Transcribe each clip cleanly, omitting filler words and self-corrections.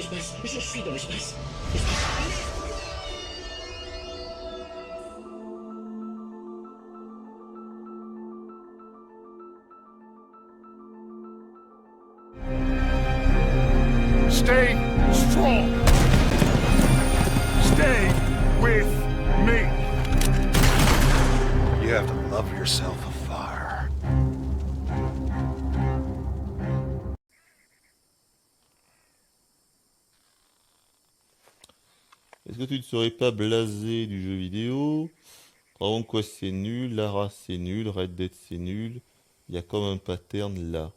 passe? Je suis dans l'espace. Stay strong. Stay with me. You have to love yourself a fire. Est-ce que tu ne serais pas blasé du jeu vidéo? Dragon Quest c'est nul, Lara c'est nul, Red Dead c'est nul. Il y a comme un pattern là.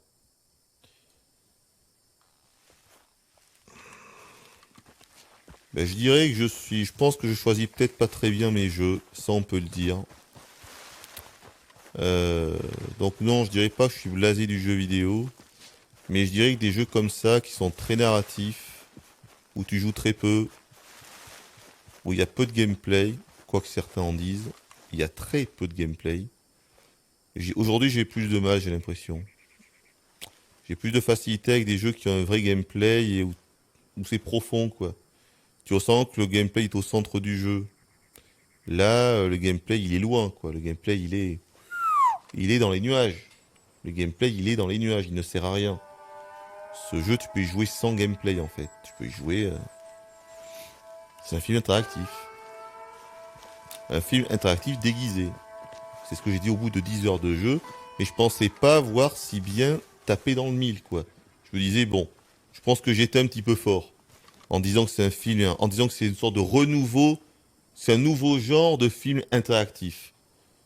Ben, je dirais que je pense que je choisis peut-être pas très bien mes jeux, ça on peut le dire. Donc non, je dirais pas que je suis blasé du jeu vidéo, mais je dirais que des jeux comme ça qui sont très narratifs, où tu joues très peu, où il y a peu de gameplay, quoi que certains en disent, il y a très peu de gameplay. Aujourd'hui, j'ai plus de mal, j'ai l'impression. J'ai plus de facilité avec des jeux qui ont un vrai gameplay et où c'est profond, quoi. Tu ressens que le gameplay est au centre du jeu. Là, le gameplay, il est loin, quoi. Le gameplay, il est dans les nuages. Le gameplay, il est dans les nuages, il ne sert à rien. Ce jeu, tu peux y jouer sans gameplay, en fait. Tu peux y jouer... C'est un film interactif. Un film interactif déguisé. C'est ce que j'ai dit au bout de 10 heures de jeu. Mais je pensais pas voir si bien taper dans le mille, quoi. Je me disais, bon, je pense que j'étais un petit peu fort. En disant que c'est un film, en disant que c'est une sorte de renouveau, c'est un nouveau genre de film interactif.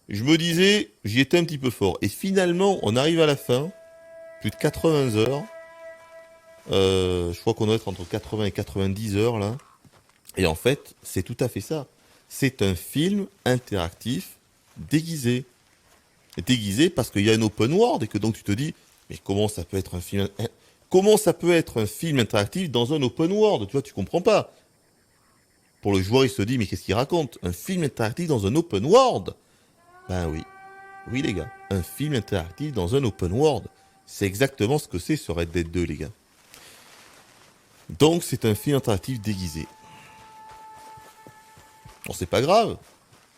Je me disais, j'y étais un petit peu fort. Et finalement, on arrive à la fin, plus de 80 heures. Je crois qu'on doit être entre 80 et 90 heures, là. Et en fait, c'est tout à fait ça. C'est un film interactif déguisé. Déguisé parce qu'il y a un open world et que donc tu te dis, mais comment ça peut être un film, comment ça peut être un film interactif dans un open world? Tu vois, tu comprends pas. Pour le joueur, il se dit, mais qu'est-ce qu'il raconte? Un film interactif dans un open world? Ben oui. Oui, les gars. Un film interactif dans un open world. C'est exactement ce que c'est sur Red Dead 2, les gars. Donc, c'est un film interactif déguisé. Bon, c'est pas grave.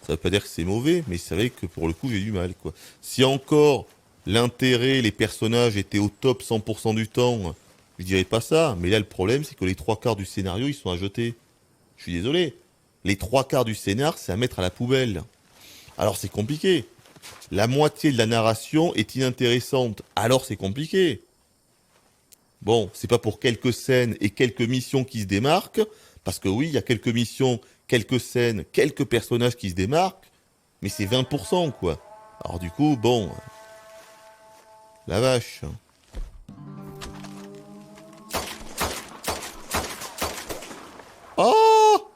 Ça veut pas dire que c'est mauvais, mais c'est vrai que pour le coup, j'ai du mal, quoi. Si encore l'intérêt, les personnages étaient au top 100% du temps, je dirais pas ça. Mais là, le problème, c'est que les 3/4 du scénario, ils sont à jeter. Je suis désolé. Les 3/4 du scénar, c'est à mettre à la poubelle. Alors, c'est compliqué. La moitié de la narration est inintéressante. Alors, c'est compliqué. Bon, c'est pas pour quelques scènes et quelques missions qui se démarquent, parce que oui, il y a quelques missions, quelques scènes, quelques personnages qui se démarquent, mais c'est 20%, quoi. Alors du coup, bon, la vache. Oh!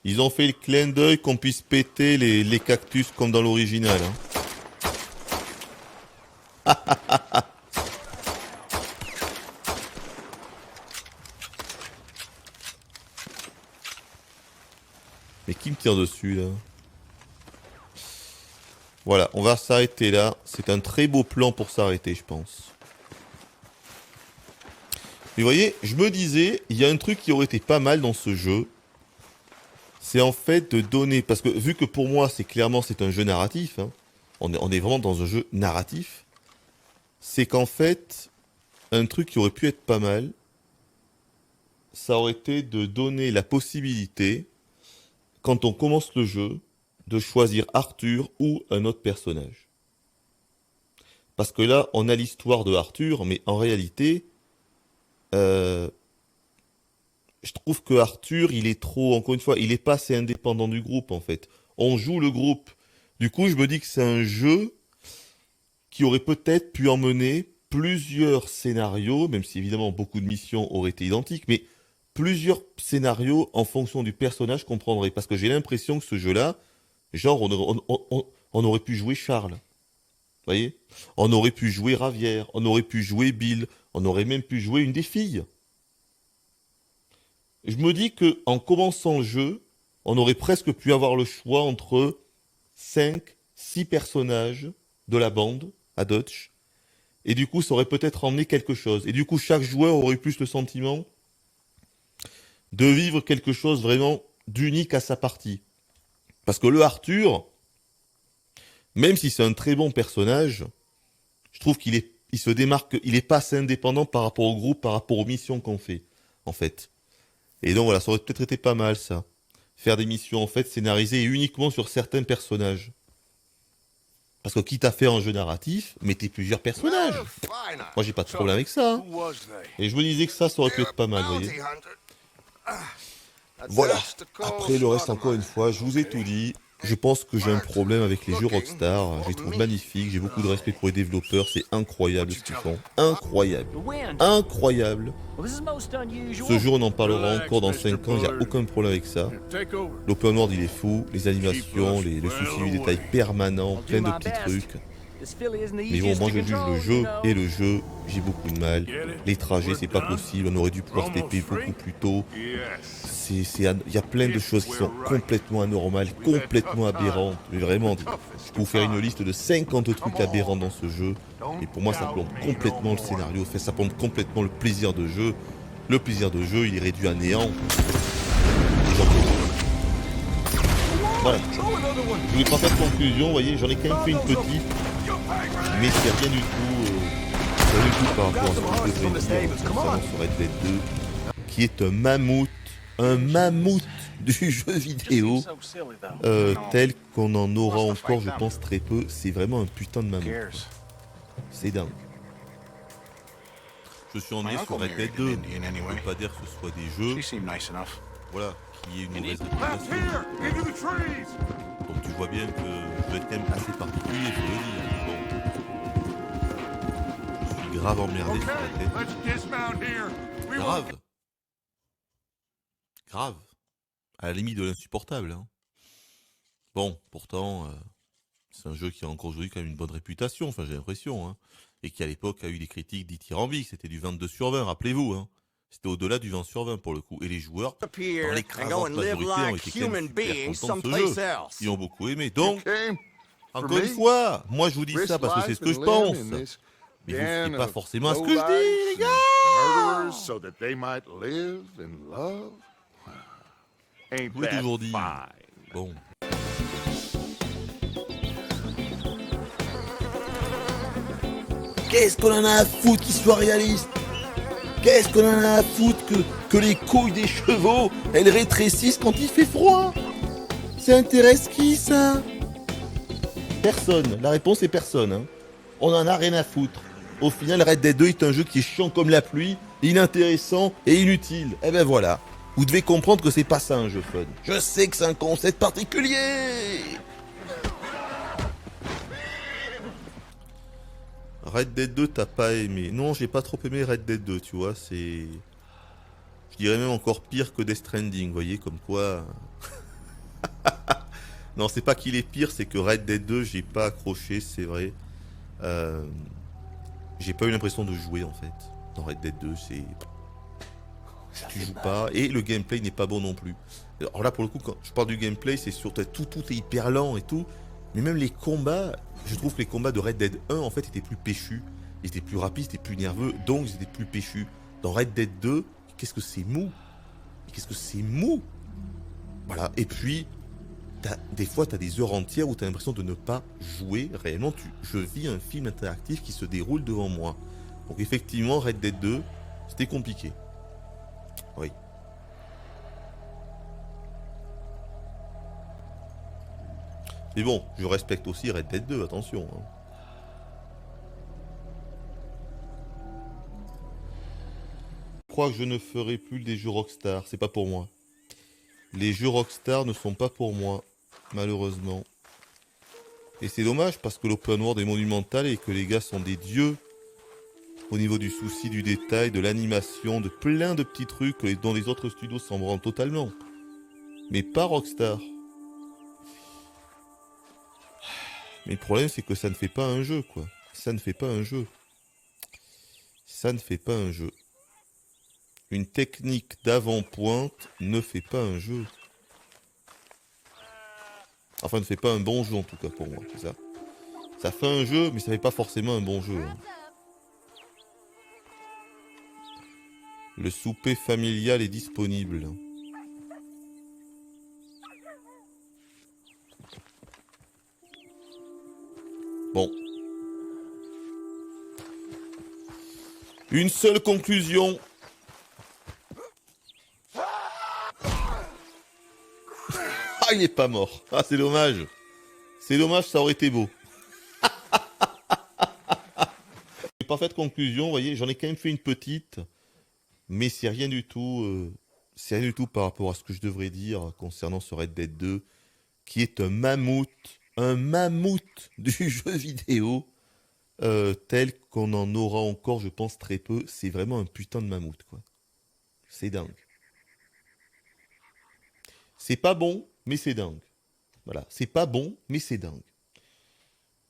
Ils ont fait le clin d'œil qu'on puisse péter les cactus comme dans l'original. Hein. Mais qui me tire dessus, là? Voilà, on va s'arrêter là. C'est un très beau plan pour s'arrêter, je pense. Mais vous voyez, je me disais, il y a un truc qui aurait été pas mal dans ce jeu. C'est en fait de donner... Parce que vu que pour moi, c'est un jeu narratif, hein, on est vraiment dans un jeu narratif, c'est qu'en fait, un truc qui aurait pu être pas mal, ça aurait été de donner la possibilité, quand on commence le jeu, de choisir Arthur ou un autre personnage. Parce que là, on a l'histoire de Arthur, mais en réalité, je trouve que Arthur, il est trop, encore une fois, il est pas assez indépendant du groupe, en fait. On joue le groupe. Du coup, je me dis que c'est un jeu qui aurait peut-être pu emmener plusieurs scénarios, même si évidemment beaucoup de missions auraient été identiques, mais plusieurs scénarios en fonction du personnage qu'on prendrait. Parce que j'ai l'impression que ce jeu-là, genre, on aurait pu jouer Charles. Vous voyez? On aurait pu jouer Ravière, on aurait pu jouer Bill, on aurait même pu jouer une des filles. Je me dis que en commençant le jeu, on aurait presque pu avoir le choix entre 5, 6 personnages de la bande à Dutch. Et du coup, ça aurait peut-être emmené quelque chose. Et du coup, chaque joueur aurait plus le sentiment de vivre quelque chose vraiment d'unique à sa partie. Parce que le Arthur, même si c'est un très bon personnage, je trouve il se démarque, il est pas assez indépendant par rapport au groupe, par rapport aux missions qu'on fait, en fait. Et donc voilà, ça aurait peut-être été pas mal ça. Faire des missions en fait scénarisées uniquement sur certains personnages. Parce que quitte à faire un jeu narratif, mettez plusieurs personnages. Moi j'ai pas de problème avec ça. Hein. Et je me disais que ça aurait pu être pas mal, vous voyez. Voilà. Après le reste, encore une fois, je vous ai tout dit. Je pense que j'ai un problème avec les jeux Rockstar. Je les trouve magnifiques. J'ai beaucoup de respect pour les développeurs. C'est incroyable ce qu'ils font. Incroyable. Incroyable. Ce jeu, on en parlera encore dans 5 ans. Il n'y a aucun problème avec ça. L'open world, il est fou. Les animations, le souci du détail permanent, plein de petits trucs. Mais bon, moi je juge le jeu, et le jeu, j'ai beaucoup de mal. Les trajets, c'est pas possible. On aurait dû pouvoir se taper beaucoup plus tôt. Il y a plein de choses qui sont complètement anormales, complètement aberrantes. Mais vraiment, je peux vous faire une liste de 50 trucs aberrants dans ce jeu. Et pour moi, ça plombe complètement le scénario. Enfin, ça plombe complètement le plaisir de jeu. Le plaisir de jeu, il est réduit à néant. Et j'en peux. Voilà. Je voulais pas faire de conclusion, vous voyez, j'en ai quand même fait une petite. Mais c'est rien du tout par rapport à ce que je devrais dire concernant ce Red Dead 2, qui est un mammouth du jeu vidéo, tel qu'on en aura encore, je pense, très peu. C'est vraiment un putain de mammouth. C'est dingue. Je suis ennuyé sur Red Dead 2. Je ne veux pas dire que ce soit des jeux, voilà, qui est une mauvaise réputation. Donc tu vois bien que je vais être quand même assez particulier, je veux le dire. Je suis grave emmerdé sur la tête. Grave. Grave. À la limite de l'insupportable. Hein. Bon, pourtant, c'est un jeu qui a encore aujourd'hui quand même une bonne réputation, enfin j'ai l'impression. Hein. Et qui à l'époque a eu des critiques dithyrambiques, c'était du 22/20, rappelez-vous. Hein. C'était au-delà du 20/20 pour le coup. Et les joueurs, dans l'écrasante majorité, ont été quand même super contents de ce jeu. Ils ont beaucoup aimé. Donc, encore une fois, moi je vous dis ça parce que c'est ce que je pense. Mais vous ne fiez pas forcément à ce que je dis, les gars. Je vous l'ai toujours dit. Bon. Qu'est-ce qu'on en a à foutre qu'il soit réaliste? Qu'est-ce qu'on en a à foutre que les couilles des chevaux, elles rétrécissent quand il fait froid? Ça intéresse qui, ça? Personne. La réponse est personne. Hein. On en a rien à foutre. Au final, Red Dead 2 est un jeu qui est chiant comme la pluie, inintéressant et inutile. Eh ben voilà. Vous devez comprendre que c'est pas ça un jeu fun. Je sais que c'est un concept particulier. Red Dead 2, t'as pas aimé. Non, j'ai pas trop aimé Red Dead 2, tu vois, c'est... Je dirais même encore pire que Death Stranding, vous voyez, comme quoi... Non, c'est pas qu'il est pire, c'est que Red Dead 2, j'ai pas accroché, c'est vrai. J'ai pas eu l'impression de jouer, en fait. Dans Red Dead 2, c'est... Tu joues pas, et le gameplay n'est pas bon non plus. Alors là, pour le coup, quand je parle du gameplay, c'est surtout... Tout est hyper lent et tout. Mais même les combats, je trouve que les combats de Red Dead 1 en fait étaient plus péchus, ils étaient plus rapides, ils étaient plus nerveux, donc ils étaient plus péchus. Dans Red Dead 2, qu'est-ce que c'est mou? Qu'est-ce que c'est mou? Voilà, et puis, des fois t'as des heures entières où t'as l'impression de ne pas jouer réellement. Je vis un film interactif qui se déroule devant moi. Donc effectivement, Red Dead 2, c'était compliqué. Oui. Mais bon, je respecte aussi Red Dead 2, attention. Hein. Je crois que je ne ferai plus des jeux Rockstar, c'est pas pour moi. Les jeux Rockstar ne sont pas pour moi, malheureusement. Et c'est dommage parce que l'open world est monumental et que les gars sont des dieux au niveau du souci du détail, de l'animation, de plein de petits trucs dont les autres studios s'en branlent totalement. Mais pas Rockstar. Mais le problème, c'est que ça ne fait pas un jeu, quoi. Ça ne fait pas un jeu. Ça ne fait pas un jeu. Une technique d'avant-pointe ne fait pas un jeu. Enfin, ne fait pas un bon jeu, en tout cas, pour moi, c'est ça. Ça fait un jeu, mais ça fait pas forcément un bon jeu. Hein. Le souper familial est disponible. Bon. Une seule conclusion. Ah, il est pas mort. Ah, c'est dommage. C'est dommage, ça aurait été beau. J'ai pas fait de conclusion, vous voyez, j'en ai quand même fait une petite. Mais c'est rien du tout. C'est rien du tout par rapport à ce que je devrais dire concernant ce Red Dead 2, qui est un mammouth du jeu vidéo, tel qu'on en aura encore, je pense, très peu. C'est vraiment un putain de mammouth, quoi. C'est dingue. C'est pas bon, mais c'est dingue. Voilà, c'est pas bon, mais c'est dingue.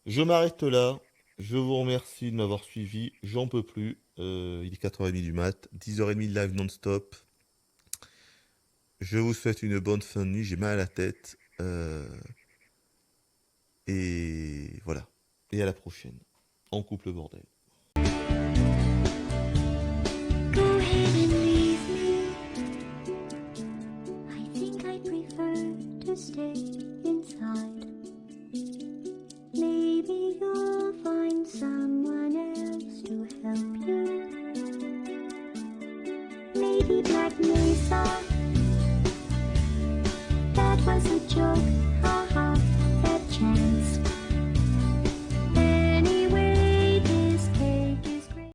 Je m'arrête là. Je vous remercie de m'avoir suivi. J'en peux plus. Il est 4h30 du mat. 10h30 de live non-stop. Je vous souhaite une bonne fin de nuit. J'ai mal à la tête. Et voilà. Et à la prochaine. On coupe le bordel. Go ahead and leave me. I think I prefer to stay inside. Maybe you'll find someone else to help you. Maybe Black Mesa. That was a joke.